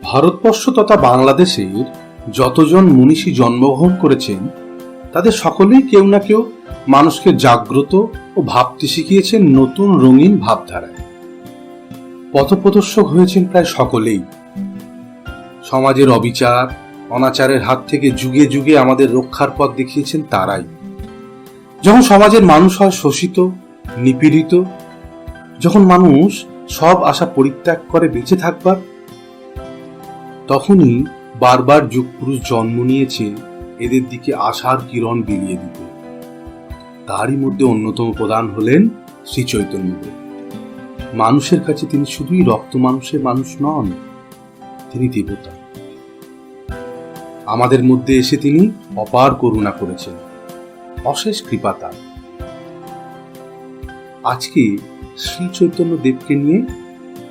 ভারতবর্ষ তথা বাংলাদেশের যতজন মনীষী জন্মগ্রহণ করেছেন তাদের সকলেই কেউ না কেউ মানুষকে জাগ্রত ও ভাবতে শিখিয়েছেন নতুন রঙিন ভাবধারায়। পথপ্রদর্শক হয়েছেন প্রায় সকলেই। সমাজের অবিচার অনাচারের হাত থেকে যুগে যুগে আমাদের রক্ষার পথ দেখিয়েছেন তারাই। যখন সমাজের মানুষ হয় শোষিত নিপীড়িত, যখন মানুষ সব আশা পরিত্যাগ করে বেঁচে থাকবার, তখনই বারবার যুগপুরুষ জন্ম নিয়েছে এদের দিকে আশার কিরণ বিলিয়ে দিতে। তারই মধ্যে অন্যতম প্রধান হলেন শ্রী চৈতন্যদেব। মানুষের কাছে তিনি শুধুই রক্ত মানুষের মানুষ নন, তিনি দেবতা। আমাদের মধ্যে এসে তিনি অপার করুণা করেছেন, অশেষ কৃপা তার। আজকে শ্রী চৈতন্য দেবকে নিয়ে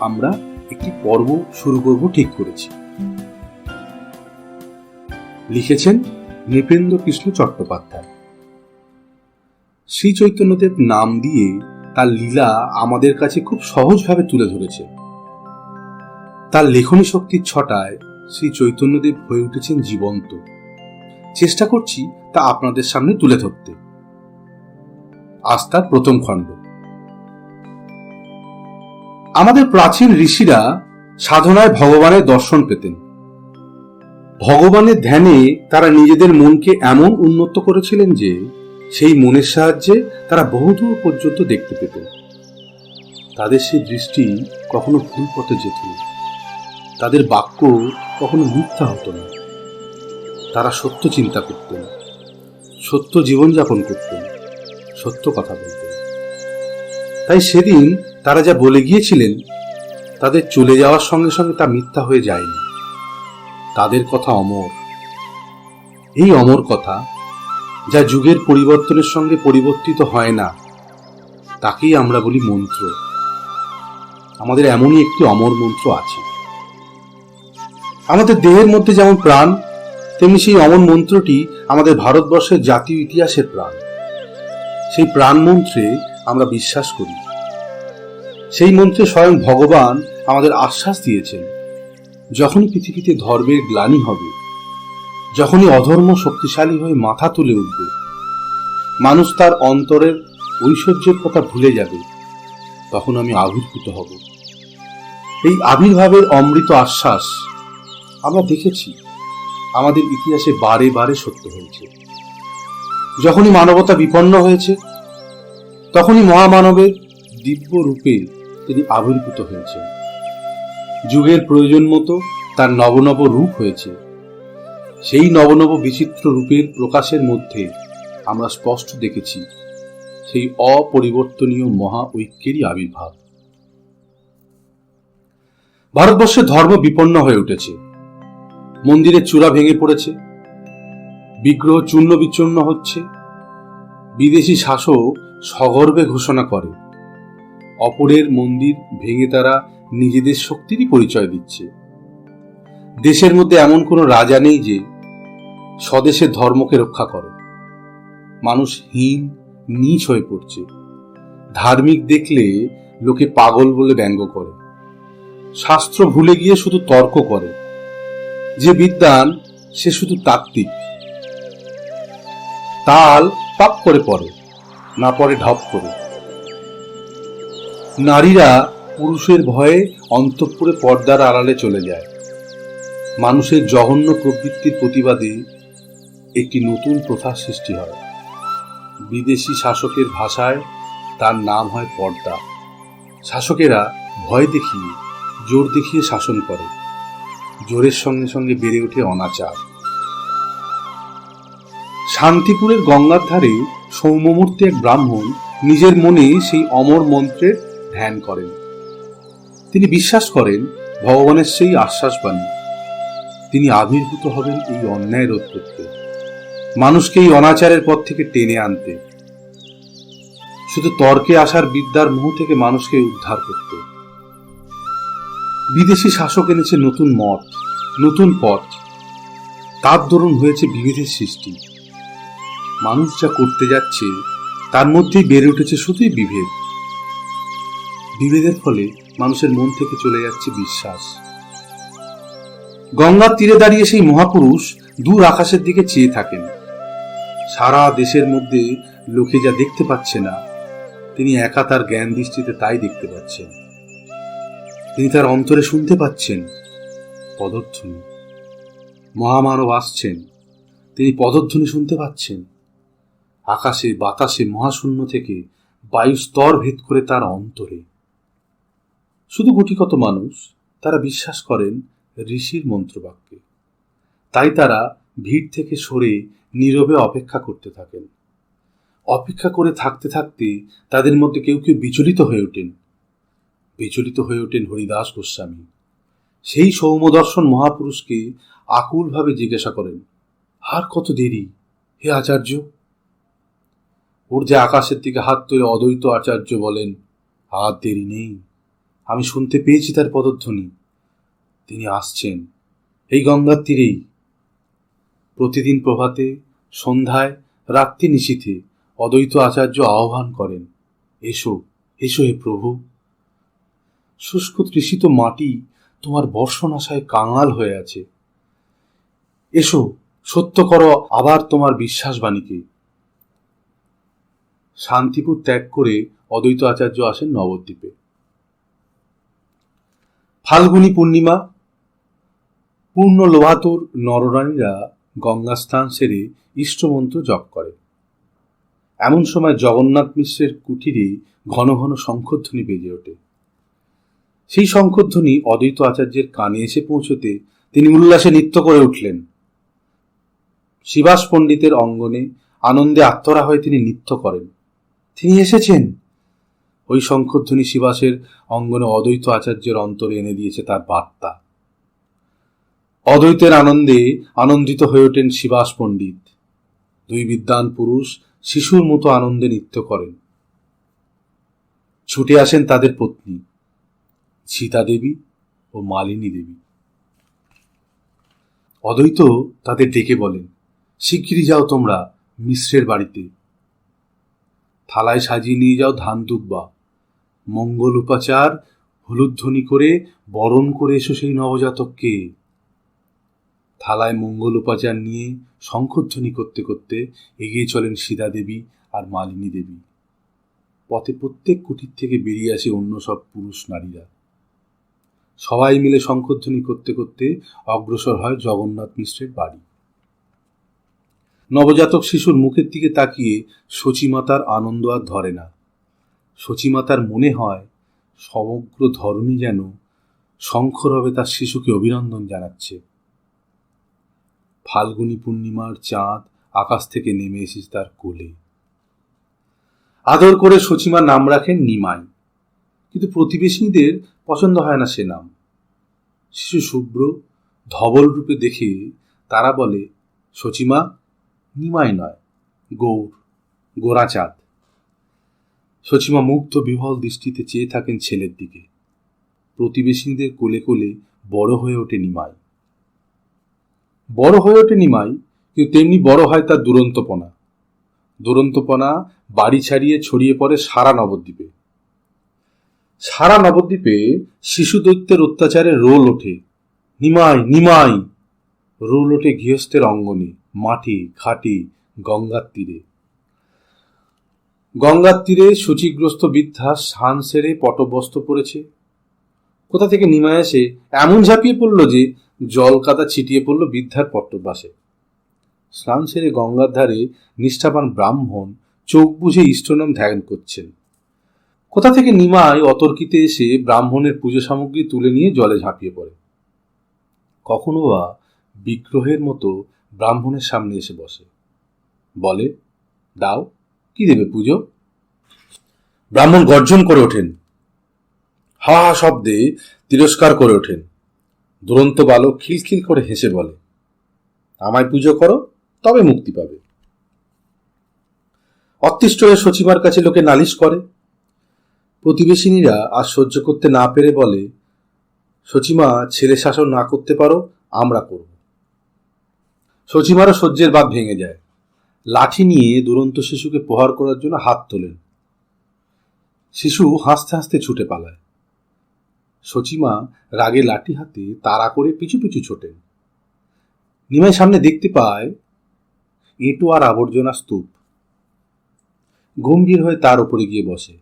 আমরা একটি পর্ব শুরু করব ঠিক করেছি। লিখেছেন নৃপেন্দ্র কৃষ্ণ চট্টোপাধ্যায়। শ্রী চৈতন্যদেব নাম দিয়ে তার লীলা আমাদের কাছে খুব সহজভাবে তুলে ধরেছে। তার লেখনী শক্তির ছটায় শ্রী চৈতন্যদেব হয়ে উঠেছেন জীবন্ত। চেষ্টা করছি তা আপনাদের সামনে তুলে ধরতে। আজ তার প্রথম খণ্ড। আমাদের প্রাচীন ঋষিরা সাধনায় ভগবানের দর্শন পেতেন। ভগবানের ধ্যানে তারা নিজেদের মনকে এমন উন্নত করেছিলেন যে সেই মনের সাহায্যে তারা বহুদূর পর্যন্ত দেখতে পেতেন। তাদের সেই দৃষ্টি কখনো ভুল পথে যেত না, তাদের বাক্য কখনো মিথ্যা হতো না। তারা সত্য চিন্তা করতেন, সত্য জীবনযাপন করতেন, সত্য কথা বলতেন। তাই সেদিন তারা যা বলে গিয়েছিলেন তাদের চলে যাওয়ার সঙ্গে সঙ্গে তা মিথ্যা হয়ে যায়নি। তাদের কথা অমর। এই অমর কথা, যা যুগের পরিবর্তনের সঙ্গে পরিবর্তিত হয় না, তাকেই আমরা বলি মন্ত্র। আমাদের এমনই একটি অমর মন্ত্র আছে। আমাদের দেহের মধ্যে যেমন প্রাণ, তেমনি সেই অমর মন্ত্রটি আমাদের ভারতবর্ষের জাতীয় ইতিহাসের প্রাণ। সেই প্রাণ মন্ত্রে আমরা বিশ্বাস করি। সেই মন্ত্রে স্বয়ং ভগবান আমাদের আশ্বাস দিয়েছেন, যখনই পৃথিবীতে ধর্মের গ্লানি হবে, যখনই অধর্ম শক্তিশালী হয়ে মাথা তুলে উঠবে, মানুষ তার অন্তরের ঐশ্বর্যের কথা ভুলে যাবে, তখন আমি আবির্ভূত হব। এই আবির্ভাবের অমৃত আশ্বাস আমরা দেখেছি আমাদের ইতিহাসে বারে বারে সত্য হয়েছে। যখনই মানবতা বিপন্ন হয়েছে, তখনই মহামানবের দিব্য রূপে তিনি আবির্ভূত হয়েছেন। যুগের প্রয়োজন মতো তার নবনব রূপ হয়েছে। সেই নবনব বিচিত্র রূপের প্রকাশের মধ্যে আমরা স্পষ্ট দেখেছি সেই অপরিবর্তনীয় মহা ঐক্যেরই আবির্ভাব। ভারতবর্ষে ধর্ম বিপন্ন হয়ে উঠেছে। মন্দিরের চূড়া ভেঙে পড়েছে, বিগ্রহ চূর্ণ বিচূর্ণ হচ্ছে। বিদেশি শাসক সগর্বে ঘোষণা করে অপরের মন্দির ভেঙে তারা নিজেদের শক্তিরই পরিচয় দিচ্ছে। দেশের মধ্যে এমন কোনো রাজা নেই যে স্বদেশের ধর্মকে রক্ষা করে। মানুষ হীন নীচ হয়ে পড়ছে। ধার্মিক দেখলে লোকে পাগল বলে ব্যঙ্গ করে। শাস্ত্র ভুলে গিয়ে শুধু তর্ক করে। যে বিদ্বান সে শুধু তাত্ত্বিক। তাল পাপ করে পড়ে, না পড়ে ঢপ করে। নারীরা পুরুষের ভয়ে অন্তঃপুরে পর্দার আড়ালে চলে যায়। মানুষের জঘন্য প্রবৃত্তির প্রতিবাদে একটি নতুন প্রথা সৃষ্টি হয়। বিদেশি শাসকের ভাষায় তার নাম হয় পর্দা। শাসকেরা ভয় দেখিয়ে জোর দেখিয়ে শাসন করে। জোরের সঙ্গে সঙ্গে বেড়ে ওঠে অনাচার। শান্তিপুরের গঙ্গার ধারে সৌম্যমূর্তি এক ব্রাহ্মণ নিজের মনে সেই অমর মন্ত্রের ধ্যান করেন। তিনি বিশ্বাস করেন ভগবানের সেই আশ্বাসবাণী, তিনি আবির্ভূত হবেন এই অন্যায় রোধ করতে, মানুষকে এই অনাচারের পথ থেকে টেনে আনতে, শুধু তর্কে আসার বিদ্যার মোহ থেকে মানুষকে উদ্ধার করতে। বিদেশি শাসক এনেছে নতুন মত, নতুন পথ। তার দরুন হয়েছে বিভেদের সৃষ্টি। মানুষ যা করতে যাচ্ছে তার মধ্যেই বেড়ে উঠেছে শুধুই বিভেদ। বিভেদের ফলে মানুষের মন থেকে চলে যাচ্ছে বিশ্বাস। গঙ্গার তীরে দাঁড়িয়ে সেই মহাপুরুষ দূর আকাশের দিকে চেয়ে থাকেন। সারা দেশের মধ্যে লোকে যা দেখতে পাচ্ছে না, তিনি একা তার জ্ঞান দৃষ্টিতে তাই দেখতে পাচ্ছেন। তিনি তার অন্তরে শুনতে পাচ্ছেন পদধ্বনি। মহামানব আসছেন, তিনি পদধ্বনি শুনতে পাচ্ছেন। আকাশে বাতাসে মহাশূন্য থেকে বায়ু স্তর ভেদ করে তার অন্তরে। শুধু গুটিকত মানুষ, তারা বিশ্বাস করেন ঋষির মন্ত্রবাক্যে। তাই তারা ভিড় থেকে সরে নীরবে অপেক্ষা করতে থাকেন। অপেক্ষা করে থাকতে থাকতে তাদের মধ্যে কেউ কেউ বিচলিত হয়ে ওঠেন হরিদাস গোস্বামী। সেই সৌম্যদর্শন মহাপুরুষকে আকুলভাবে জিজ্ঞাসা করেন, আর কত দেরি হে আচার্য? ঊর্ধ্বে আকাশের দিকে হাত তুলে অদ্বৈত আচার্য বলেন, আর দেরি নেই, আমি শুনতে পেয়েছি তার পদধ্বনি। তিনি আসছেন এই গঙ্গার তীরেই। প্রতিদিন প্রভাতে, সন্ধ্যায়, রাত্রি নিশীথে অদ্বৈত আচার্য আহ্বান করেন, এসো এসো হে প্রভু। শুষ্ক তৃষিত মাটি তোমার বর্ষণ আশায় কাঙাল হয়ে আছে। এসো, সত্য করো আবার তোমার বিশ্বাসবাণীকে। শান্তিপুর ত্যাগ করে অদ্বৈত আচার্য আসেন নবদ্বীপে। ফাল্গুনী পূর্ণিমা। পূর্ণ লোভাতুর নরনারীরা গঙ্গা স্নান সেরে ইষ্টমন্ত্র জপ করে। এমন সময় জগন্নাথ মিশ্রের কুটিরে ঘন ঘন শঙ্খধ্বনি বেজে ওঠে। সেই শঙ্খধ্বনি অদ্বৈত আচার্যের কানে এসে পৌঁছতে তিনি উল্লাসে নৃত্য করে উঠলেন। শিবাস পণ্ডিতের অঙ্গনে আনন্দে আত্মরা হয়ে তিনি নৃত্য করেন। তিনি এসেছেন। ওই শঙ্খধ্বনি শিবাসের অঙ্গনে অদ্বৈত আচার্যের অন্তরে এনে দিয়েছে তার বার্তা। অদ্বৈতের আনন্দে আনন্দিত হয়ে ওঠেন শিবাস পণ্ডিত। দুই বিদ্বান পুরুষ শিশুর মতো আনন্দে নৃত্য করেন। ছুটে আসেন তাদের পত্নী সীতা দেবী ও মালিনী দেবী। অদ্বৈত তাদের ডেকে বলেন, শিগগিরই যাও তোমরা মিশ্রের বাড়িতে। থালায় সাজিয়ে নিয়ে যাও ধান দুব্বা, মঙ্গল উপাচার হলুধ্বনি করে বরণ করে এসো সেই নবজাতককে। থালায় মঙ্গল উপাচার নিয়ে শঙ্খধ্বনি করতে করতে এগিয়ে চলেন সীতা দেবী আর মালিনী দেবী। পথে প্রত্যেক কুটির থেকে বেরিয়ে আসে অন্য সব পুরুষ নারীরা। সবাই মিলে শঙ্খধ্বনি করতে করতে অগ্রসর হয় জগন্নাথ মিশ্রের বাড়ি। নবজাতক শিশুর মুখের দিকে তাকিয়ে সচিমাতার আনন্দ আর ধরে না। সচিমাতার মনে হয় সমগ্র ধরণী যেন শঙ্খরবে তার শিশুকে অভিনন্দন জানাচ্ছে। ফাল্গুনী পূর্ণিমার চাঁদ আকাশ থেকে নেমে এসেছে তার কোলে। আদর করে সচিমা নাম রাখেন নিমাই, কিন্তু প্রতিবেশীদের পছন্দ হয় না সে নাম। শিশু শুভ্র ধবল রূপে দেখে তারা বলে, সচিমা নিমাই নয়, গোরাচাঁদ। সচিমা মুগ্ধ বিহ্বল দৃষ্টিতে চেয়ে থাকেন ছেলের দিকে। প্রতিবেশীদের কোলে কোলে বড় হয়ে ওঠে নিমাই। কিন্তু তেমনি বড় হয় তার দুরন্তপনা বাড়ি ছাড়িয়ে ছড়িয়ে পড়ে সারা নবদ্বীপে শিশু দৈত্যের অত্যাচারে রোল ওঠে, নিমাই। রোল ওঠে গৃহস্থের অঙ্গনে, মাঠে ঘাটে, গঙ্গার তীরে সূচিগ্রস্ত বৃদ্ধা স্নান সেরে পটবস্ত্র পরেছে। কোথা থেকে নিমাই এসে এমন ঝাঁপিয়ে পড়ল যে জল কাদা ছিটিয়ে পড়ল বৃদ্ধার পট্টবাসে। স্নান সেরে গঙ্গার ধারে নিষ্ঠাবান ব্রাহ্মণ চোখ বুঝে ইষ্টনাম ধ্যান করছেন। কোথা থেকে নিমাই অতর্কিতে এসে ব্রাহ্মণের পুজো সামগ্রী তুলে নিয়ে জলে ঝাঁপিয়ে পড়ে। কখনো বা বিগ্রহের মতো ব্রাহ্মণের সামনে এসে বসে, বলে, দাও, কি দেবে পুজো? ব্রাহ্মণ গর্জন করে ওঠেন, হা হা শব্দে তিরস্কার করে ওঠেন। দুরন্ত বালক খিলখিল করে হেসে বলে, আমায় পুজো করো, তবে মুক্তি পাবে। অতিষ্ঠ হয়ে সচিমার কাছে লোকে নালিশ করে। প্রতিবেশিনীরা আর সহ্য করতে না পেরে বলে, সচিমা ছেলে শাসন না করতে পারো, আমরা করব। সচিমারও সহ্যের বাঁধ ভেঙে যায়। লাঠি নিয়ে দুরন্ত শিশুকে প্রহার করার জন্য হাত তোলেন। শিশু হাসতে হাসতে ছুটে পালায়। সচিমা রাগে লাঠি হাতে তাড়া করে পিছু পিছু ছোটেন। নিমাই সামনে দেখতে পায় এঁটো আর আবর্জনা স্তূপ। গম্ভীর হয়ে তার উপরে গিয়ে বসে।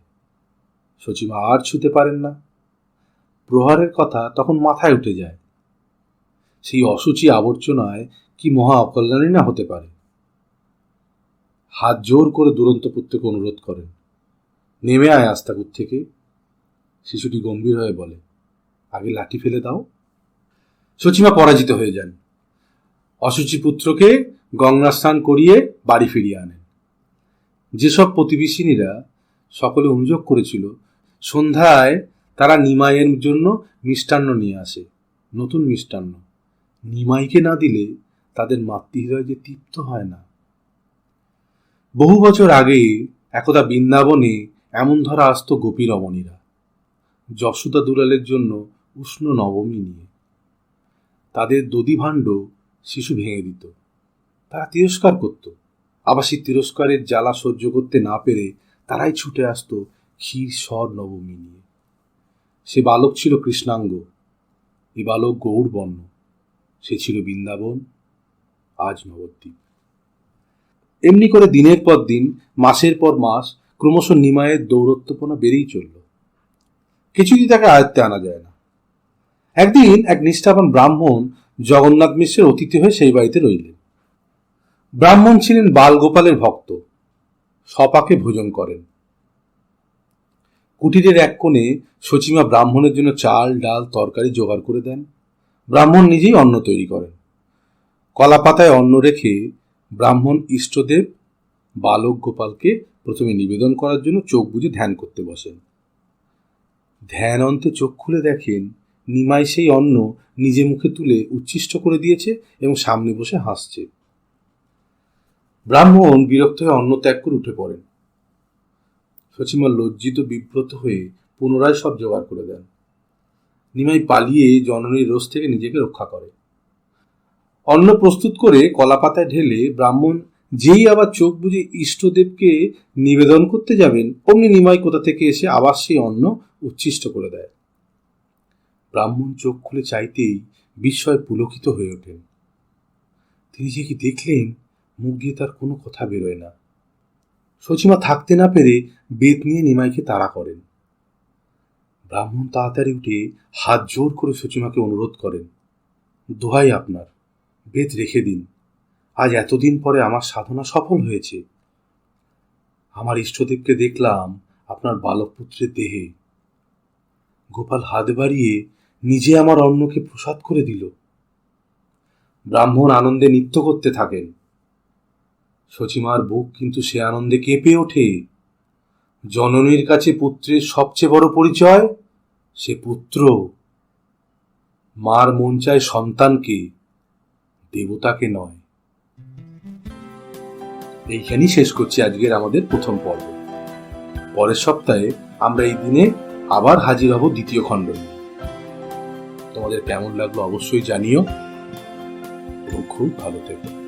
সচিমা আর ছুতে পারেন না। প্রহারের কথা তখন মাথায় উঠে যায়। সেই অসুচি আবর্জনায় কি মহা অকল্যাণই না হতে পারে। হাত জোর করে দুরন্ত পুত্রকে অনুরোধ করেন, নেমে আয় আস্তাকুর থেকে। শিশুটি গম্ভীর হয়ে বলে, আগে লাঠি ফেলে দাও। সচিমা পরাজিত হয়ে যান। অসুচি পুত্রকে গঙ্গা স্নান করিয়ে বাড়ি ফিরিয়ে আনেন। যেসব প্রতিবেশিনীরা সকলে অনুযোগ করেছিল, সন্ধ্যায় তারা নিমাইয়ের জন্য মিষ্টান্ন নিয়ে আসে। নতুন মিষ্টান্ন নিমাইকে না দিলে তাদের মাতৃহৃদয় যে তৃপ্ত হয় না। বহু বছর আগে একদা বৃন্দাবনে এমন ধরা আসত গোপী রমণীরা যশোদা দুলালের জন্য উষ্ণ নবমী নিয়ে। তাদের দধিভাণ্ড শিশু ভেঙে দিত, তারা তিরস্কার করত। আবার সেই তিরস্কারের জ্বালা সহ্য করতে না পেরে তারাই ছুটে আসত ক্ষীর স্বর নবমী নিয়ে। সে বালক ছিল কৃষ্ণাঙ্গ, এ বালক গৌড়বর্ণ। সে ছিল বৃন্দাবন, আজ নবদ্বীপ। এমনি করে দিনের পর দিন, মাসের পর মাস ক্রমশ নিমাইয়ের দৌরত্বপনা বেড়েই চলল। কিছুই তাকে আয়ত্তে আনা যায় না। একদিন এক নিষ্ঠাবান ব্রাহ্মণ জগন্নাথ মিশ্রের অতিথি হয়ে সেই বাড়িতে রইলেন। ব্রাহ্মণ ছিলেন বালগোপালের ভক্ত, সপাকে ভোজন করেন। কুটিরের এক কোণে সচিমা ব্রাহ্মণের জন্য চাল ডাল তরকারি জোগাড় করে দেন। ব্রাহ্মণ নিজেই অন্ন তৈরি করেন। কলা পাতায় অন্ন রেখে ব্রাহ্মণ ইষ্টদেব বালক গোপালকে প্রথমে নিবেদন করার জন্য চোখ বুজে ধ্যান করতে বসেন। ধ্যান অন্তে চোখ খুলে দেখেন নিমাই সেই অন্ন নিজে মুখে তুলে উচ্ছিষ্ট করে দিয়েছে এবং সামনে বসে হাসছে। ব্রাহ্মণ বিরক্ত হয়ে অন্ন ত্যাগ করে উঠে পড়েন। সচিমা লজ্জিত বিব্রত হয়ে পুনরায় সব জোগাড় করে দেন। নিমাই পালিয়ে জননীর রোষ থেকে নিজেকে রক্ষা করে। অন্ন প্রস্তুত করে কলা পাতায় ঢেলে ব্রাহ্মণ যেই আবার চোখ বুজে ইষ্টদেবকে নিবেদন করতে যাবেন, অমনি নিমাই কোথা থেকে এসে আবার সেই অন্ন উচ্ছিষ্ট করে দেয়। ব্রাহ্মণ চোখ খুলে চাইতেই বিস্ময় পুলকিত হয়ে ওঠেন। তিনি যে কি দেখলেন, মুখ দিয়ে তার কোনো কথা বেরোয় না। সচিমা থাকতে না পেরে বেত নিয়ে নিমাইকে তাড়া করেন। ব্রাহ্মণ তাড়াতাড়ি উঠে হাত জোর করে সচিমাকে অনুরোধ করেন, দোহাই আপনার, বেত রেখে দিন। আজ এতদিন পরে আমার সাধনা সফল হয়েছে। আমার ইষ্টদেবকে দেখলাম আপনার বালক পুত্রের দেহে। গোপাল হাত বাড়িয়ে নিজে আমার অন্নকে প্রসাদ করে দিল। ব্রাহ্মণ আনন্দে নৃত্য করতে থাকেন। সচিমার বুক কিন্তু সে আনন্দে কেঁপে ওঠে। জননীর কাছে পুত্রের সবচেয়ে বড় পরিচয় সে পুত্র। মার মন চায় সন্তানকে, দেবতাকে নয়। এইখানেই শেষ করছি আজকের আমাদের প্রথম পর্ব। পরের সপ্তাহে আমরা এই দিনে আবার হাজির হব দ্বিতীয় খণ্ড নিয়ে। তোমাদের কেমন লাগলো অবশ্যই জানিও এবং খুব ভালো থেকো।